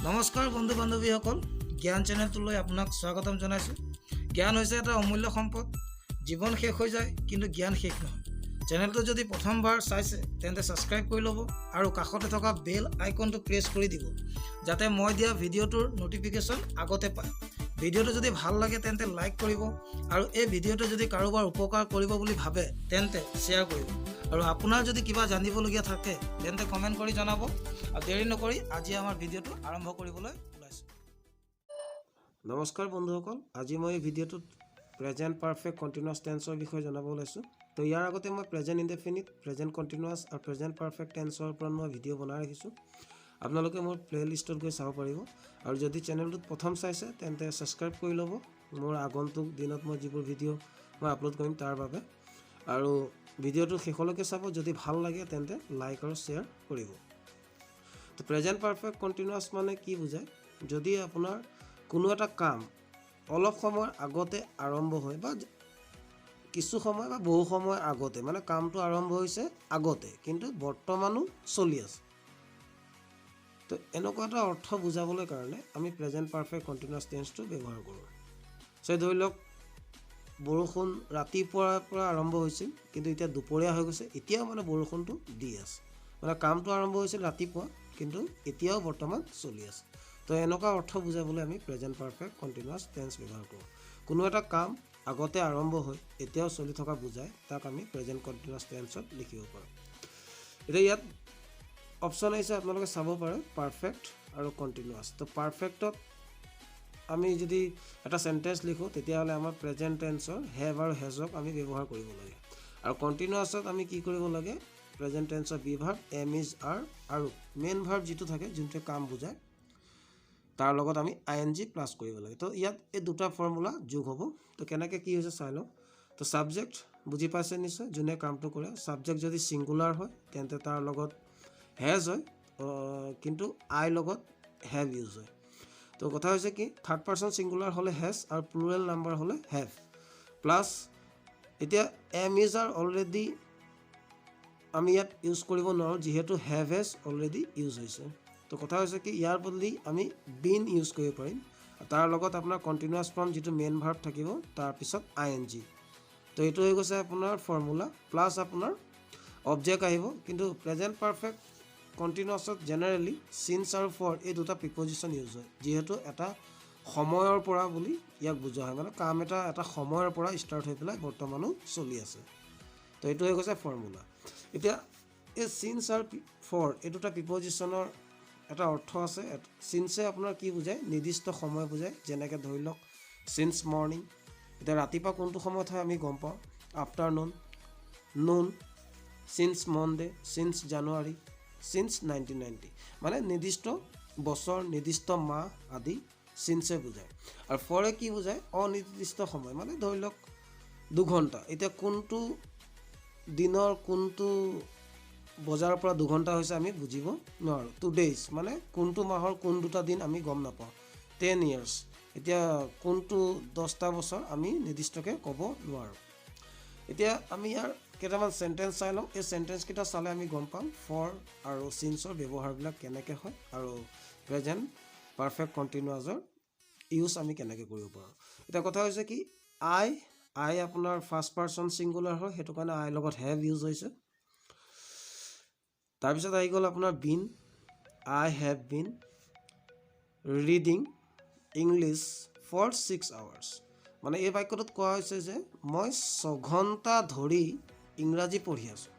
নমস্কাৰ বন্ধু বান্ধৱীসকল, জ্ঞান চেনেলটোলৈ আপোনাক স্বাগতম জনাইছোঁ। জ্ঞান হৈছে এটা অমূল্য সম্পদ। জীৱন শেষ হৈ যায় কিন্তু জ্ঞান শেষ নহয়। চেনেলটো যদি প্ৰথমবাৰ চাইছে তেন্তে ছাবস্ক্ৰাইব কৰি ল'ব আৰু কাষতে থকা বেল আইকনটো প্ৰেছ কৰি দিব, যাতে মই দিয়া ভিডিঅ'টোৰ ন'টিফিকেশ্যন আগতে পায়। ভিডিঅ'টো যদি ভাল লাগে তেন্তে লাইক কৰিব আৰু এই ভিডিঅ'টো যদি কাৰোবাৰ উপকাৰ কৰিব বুলি ভাবে তেন্তে শ্বেয়াৰ কৰিব। আৰু আপোনাৰ যদি কিবা জানিবলগীয়া থাকে তেন্তে কমেণ্ট কৰি জনাব। আৰু দেৰি নকৰি আজি আমাৰ ভিডিঅ'টো আৰম্ভ কৰিবলৈ ওলাইছোঁ। নমস্কাৰ বন্ধুসকল, আজি মই এই ভিডিঅ'টোত প্ৰেজেণ্ট পাৰফেক্ট কণ্টিনিউৱাছ টেন্সৰ বিষয়ে জনাব ওলাইছোঁ। তো ইয়াৰ আগতে মই প্ৰেজেণ্ট ইনডেফিনিট, প্ৰেজেণ্ট কণ্টিনিউৱাছ আৰু প্ৰেজেণ্ট পাৰফেক্ট টেন্সৰ ওপৰত মই ভিডিঅ' বনাই ৰাখিছোঁ। আপোনালোকে মোৰ প্লে'লিষ্টত গৈ চাব পাৰিব। আৰু যদি চেনেলটোত প্ৰথম চাইছে তেন্তে ছাবস্ক্ৰাইব কৰি ল'ব মোৰ আগন্তুক দিনত মই যিবোৰ ভিডিঅ' মই আপলোড কৰিম তাৰ বাবে। আৰু ভিডিঅ'টো শেষলৈকে চাব, যদি ভাল লাগে তেন্তে লাইক আৰু শ্বেয়াৰ কৰিব। তো প্ৰেজেণ্ট পাৰফেক্ট কণ্টিনিউৱাছ মানে কি বুজায়? যদি আপোনাৰ কোনো এটা কাম অলপ সময়ৰ আগতে আৰম্ভ হয় বা কিছু সময় বা বহু সময় আগতে, মানে কামটো আৰম্ভ হৈছে আগতে কিন্তু বৰ্তমানো চলি আছে, তো এনেকুৱা এটা অৰ্থ বুজাবলৈ কাৰণে আমি প্ৰেজেণ্ট পাৰফেক্ট কণ্টিনিউৱাছ টেন্সটো ব্যৱহাৰ কৰোঁ। ধৰি লওক বৰষুণ ৰাতিপুৱাৰ পৰা আৰম্ভ হৈছিল কিন্তু এতিয়া দুপৰীয়া হৈ গৈছে, এতিয়াও মানে বৰষুণটো দি আছে, মানে কামটো আৰম্ভ হৈছিল ৰাতিপুৱা কিন্তু এতিয়াও বৰ্তমান চলি আছে। তো এনেকুৱা অৰ্থ বুজাবলৈ আমি প্ৰেজেণ্ট পাৰফেক্ট কণ্টিনিউৱাছ টেন্স ব্যৱহাৰ কৰোঁ। কোনো এটা কাম আগতে আৰম্ভ হৈ এতিয়াও চলি থকা বুজায়, তাক আমি প্ৰেজেণ্ট কণ্টিনিউৱাছ টেন্সত লিখিব পাৰোঁ। এতিয়া ইয়াত অপশ্যন আহিছে, আপোনালোকে চাব পাৰে পাৰফেক্ট আৰু কণ্টিনিউৱাছ। তো পাৰফেক্টত আমি যদি এটা চেণ্টেঞ্চ লিখোঁ তেতিয়াহ'লে আমাৰ প্ৰেজেণ্ট টেন্সৰ হেভ আৰু হেজক আমি ব্যৱহাৰ কৰিব লাগে। আৰু কণ্টিনিউৱাছত আমি কি কৰিব লাগে? প্ৰেজেণ্ট টেন্সৰ be verb, am is, are আৰু মেইন ভাৰ্ব যিটো থাকে যোনটোৱে কাম বুজায় তাৰ লগত আমি ING প্লাছ কৰিব লাগে। তো ইয়াত এই দুটা ফৰ্মুলা যোগ হ'ব। তো কেনেকৈ কি হৈছে চাই লওঁ। তো ছাবজেক্ট বুজি পাইছে নিশ্চয়, যোনে কামটো কৰে। ছাবজেক্ট যদি ছিংগুলাৰ হয় তেন্তে তাৰ লগত হেজ হয়, কিন্তু আই লগত হেভ ইউজ হয়। তো কথা হৈছে কি, থাৰ্ড পাৰ্চন ছিংগুলাৰ হ'লে হেজ আৰু প্লুৰেল নাম্বাৰ হ'লে হেভ প্লাছ এতিয়া এম ইজ আৰ অলৰেডি আমি ইয়াত ইউজ কৰিব নোৱাৰোঁ যিহেতু হেভ হেজ অলৰেডি ইউজ হৈছে। তো কথা হৈছে কি, ইয়াৰ বদলি আমি বিন ইউজ কৰিব পাৰিম। তাৰ লগত আপোনাৰ কণ্টিনিউৱাছ ফৰ্ম যিটো মেইন ভাৰ্ব থাকিব, তাৰপিছত ING। তো এইটো হৈ গৈছে আপোনাৰ ফৰ্মুলা, প্লাছ আপোনাৰ অবজেক্ট আহিব। কিন্তু প্ৰেজেণ্ট পাৰফেক্ট কণ্টিনিউৱাছত জেনেৰেলি চিন্স আৰু ফৰ এই দুটা প্ৰিপজিশ্যন ইউজ হয়, যিহেতু এটা সময়ৰ পৰা বুলি ইয়াক বুজোৱা হয়, মানে কাম এটা সময়ৰ পৰা ষ্টাৰ্ট হৈ পেলাই বৰ্তমানো চলি আছে। তো এইটো হৈ গৈছে ফৰ্মুলা। এতিয়া এই চিন্স আৰু ফৰ এই দুটা প্ৰিপজিশ্যনৰ এটা অৰ্থ আছে। চিন্সে আপোনাৰ কি বুজায়? নিৰ্দিষ্ট সময় বুজায়। যেনেকৈ ধৰি লওক চিন্স মৰ্ণিং, এতিয়া ৰাতিপুৱা কোনটো সময়ত হয় আমি গম পাওঁ, আফটাৰনুন, নুন, চিন্স মনডে, চিন্স জানুৱাৰী, চিন্স 1990, মানে নিৰ্দিষ্ট বছৰ, নিৰ্দিষ্ট মাহ আদি চিন্সে বুজায়। আৰু ফৰে কি বুজায়? অনিৰ্দিষ্ট সময়, মানে ধৰি লওক 2 ঘণ্টা। এতিয়া কোনটো দিনৰ কোনটো বজাৰৰ পৰা 2 ঘণ্টা হৈছে আমি বুজিব নোৱাৰোঁ। 2 days, মানে কোনটো মাহৰ কোন দুটা দিন আমি গম নাপাওঁ। 10 years, এতিয়া কোনটো 10টা বছৰ আমি নিৰ্দিষ্টকৈ ক'ব নোৱাৰোঁ। এতিয়া আমি ইয়াৰ কেইটামান চেণ্টেঞ্চ চাই লওঁ। এই চেণ্টেঞ্চকেইটা চালে আমি গম পাম ফৰ আৰু চিন্সৰ ব্যৱহাৰবিলাক কেনেকৈ হয় আৰু প্ৰেজেণ্ট পাৰফেক্ট কণ্টিনিউৱাছৰ ইউজ আমি কেনেকৈ কৰিব পাৰোঁ। এতিয়া কথা হৈছে কি, আই আপোনাৰ ফাৰ্ষ্ট পাৰ্চন ছিংগুলাৰ হয়, সেইটো কাৰণে আইৰ লগত হেভ ইউজ হৈছে। তাৰপিছত আহি গ'ল আপোনাৰ been, I have been reading English for 6 hours, মানে এই বাক্যটোত কোৱা হৈছে যে মই 6 ঘণ্টা ধৰি ইংৰাজী পঢ়ি আছোঁ।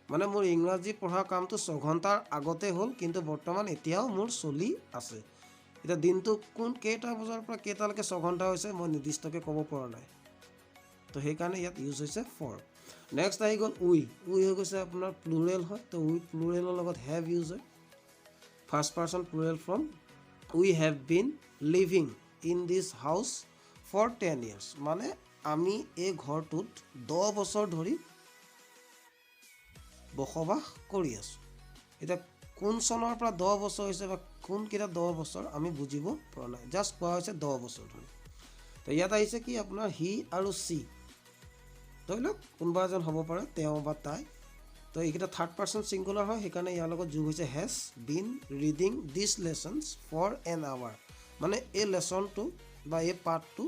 মানে মোৰ ইংৰাজী পঢ়া কামটো 6 ঘণ্টাৰ আগতে হ'ল কিন্তু বৰ্তমান এতিয়াও মোৰ চলি আছে। এতিয়া দিনটো কেইটা বজাৰ পৰা কেইটালৈকে 6 ঘণ্টা হৈছে মই নিৰ্দিষ্টকৈ ক'ব পৰা নাই, তো সেইকাৰণে ইয়াত ইউজ হৈছে ফৰ। নেক্সট আহি গ'ল উই হৈ গৈছে আপোনাৰ প্লুৰেল হয়, তো উই প্লুৰেলৰ লগত হেভ ইউজ হয়। First person plural form, we have been living in this house for 10 years, মানে আমি এই ঘৰটোত 10 বছৰ ধৰি বসবাস কৰি আছোঁ। এতিয়া কোন চনৰ পৰা 10 বছৰ হৈছে বা কোনকেইটা 10 বছৰ আমি বুজিব পৰা নাই, জাষ্ট কোৱা হৈছে 10 বছৰ ধৰি। তো ইয়াত আহিছে কি আপোনাৰ হি আৰু চি, ধৰি লওক কোনোবা এজন হ'ব পাৰে তেওঁ বা তাই, তো এইকেইটা থাৰ্ড পাৰ্চন ছিংগুলাৰ হয়, সেইকাৰণে ইয়াৰ লগত যোগ হৈছে has been reading this lessons for an hour. মানে এই লেচনটো বা এই পাঠটো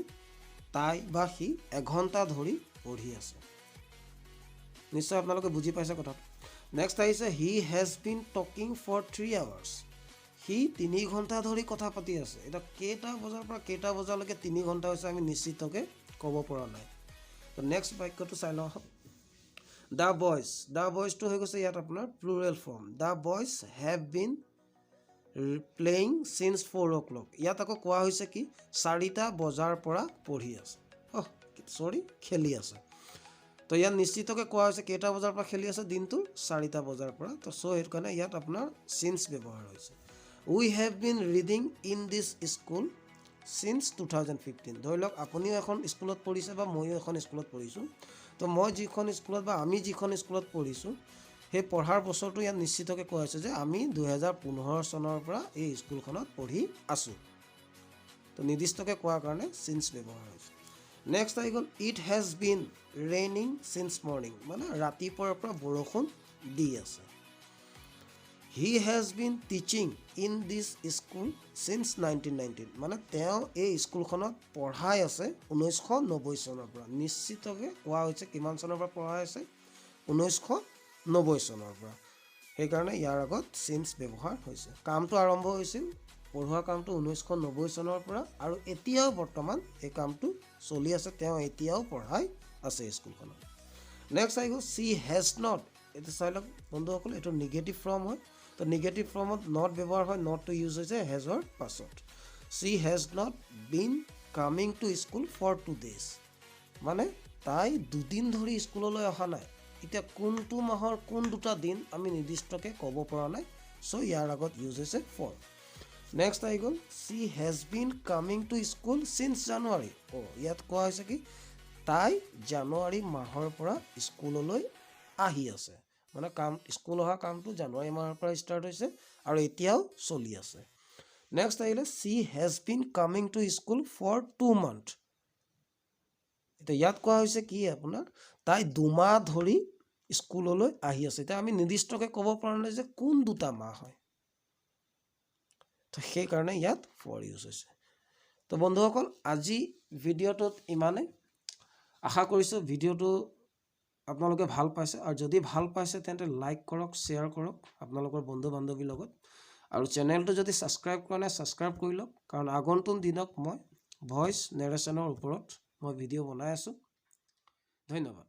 তাই বা সি এঘণ্টা ধৰি পঢ়ি আছে। নিশ্চয় আপোনালোকে বুজি পাইছে কথাটো। নেক্সট আহিছে he has been talking for 3 hours। সি 3 ঘণ্টা ধৰি কথা পাতি আছে। এতিয়া কেইটা বজাৰ পৰা কেইটা বজালৈকে 3 ঘণ্টা হৈছে আমি নিশ্চিতকৈ ক'ব পৰা নাই। তো নেক্সট বাক্যটো চাই লওঁ। দ্য বইজটো হৈ গৈছে ইয়াত আপোনাৰ plural form. The boys have been playing signs 4 o'clock। ইয়াত আকৌ কোৱা হৈছে কি 4টা বজাৰ পৰা পঢ়ি আছে, খেলি আছে। তো ইয়াত নিশ্চিতকৈ কোৱা হৈছে কেইটা বজাৰ পৰা খেলি আছে, দিনটোৰ 4টা বজাৰ পৰা। তো সেইটো কাৰণে ইয়াত আপোনাৰ চিন্স ব্যৱহাৰ হৈছে। We have been reading in this school since 2015। ধৰি লওক আপুনিও এখন স্কুলত পঢ়িছে বা ময়ো এখন স্কুলত পঢ়িছোঁ। তো মই যিখন স্কুলত বা আমি যিখন স্কুলত পঢ়িছোঁ সেই পঢ়াৰ বছৰটো ইয়াত নিশ্চিতকৈ কোৱা হৈছে যে আমি 2015 চনৰ পৰা এই স্কুলখনত পঢ়ি আছোঁ। তো নিৰ্দিষ্টকৈ কোৱাৰ কাৰণে চিন্স ব্যৱহাৰ হৈছে। নেক্সট আহি গ'ল it has been raining since morning. মানে ৰাতিপুৱাৰ পৰা বৰষুণ দি আছে। হি has been teaching in this school signs 1919। মানে তেওঁ এই স্কুলখনত পঢ়াই আছে 1990 চনৰ পৰা। নিশ্চিতকৈ কোৱা হৈছে কিমান চনৰ পৰা পঢ়াই আছে, 1990 চনৰ পৰা। সেইকাৰণে ইয়াৰ আগত চিন্স ব্যৱহাৰ হৈছে। কামটো আৰম্ভ হৈছিল, পঢ়োৱা কামটো 1990 চনৰ পৰা, আৰু এতিয়াও বৰ্তমান এই কামটো চলি আছে। তেওঁ এতিয়াও পঢ়াই আছে স্কুলখনত। নেক্সট আহি গ'ল চি হেজ নট। এইটো চাই লওক বন্ধুসকল, এইটো নিগেটিভ ফৰ্ম হয়। তো নিগেটিভ ফৰ্মত নট ব্যৱহাৰ হয়। নটটো ইউজ হৈছে হেজৰ পাছত। She has not been coming to school for 2 days। মানে তাই 2 দিন ধৰি স্কুললৈ অহা নাই। এতিয়া কোনটো মাহৰ কোন 2টা দিন আমি নিৰ্দিষ্টকৈ ক'ব পৰা নাই। চ' ইয়াৰ আগত ইউজ হৈছে ফৰ। নেক্সট আহি গ'ল she has been coming to school since January. ইয়াত কোৱা হৈছে কি তাই জানুৱাৰী মাহৰ পৰা স্কুললৈ আহি আছে। মানে স্কুল অহা কামটো জানুৱাৰী মাহৰ পৰা ষ্টাৰ্ট হৈছে আৰু এতিয়াও চলি আছে। নেক্সট আহিলে she has been coming to school for 2 months। এতিয়া ইয়াত কোৱা হৈছে কি আপোনাৰ তাই 2 মাহ ধৰি স্কুললৈ আহি আছে। এতিয়া আমি নিৰ্দিষ্টকৈ ক'ব পৰা নাই যে কোন 2টা মাহ হয়। তো সেইকাৰণে ইয়াত ফৰ ইউজ হৈছে। তো বন্ধুসকল আজি ভিডিঅ'টোত ইমানেই। আশা কৰিছোঁ ভিডিঅ'টো আপোনালোকে ভাল পাইছে, আৰু যদি ভাল পাইছে তেন্তে লাইক কৰক, শ্বেয়াৰ কৰক আপোনালোকৰ বন্ধু বান্ধৱীৰ লগত, আৰু চেনেলটো যদি ছাবস্ক্ৰাইব কৰা নাই ছাবস্ক্ৰাইব কৰি লওক। কাৰণ আগন্তুক দিনত মই ভইচ নেৰেশ্যনৰ ওপৰত মই ভিডিঅ' বনাই আছোঁ। ধন্যবাদ।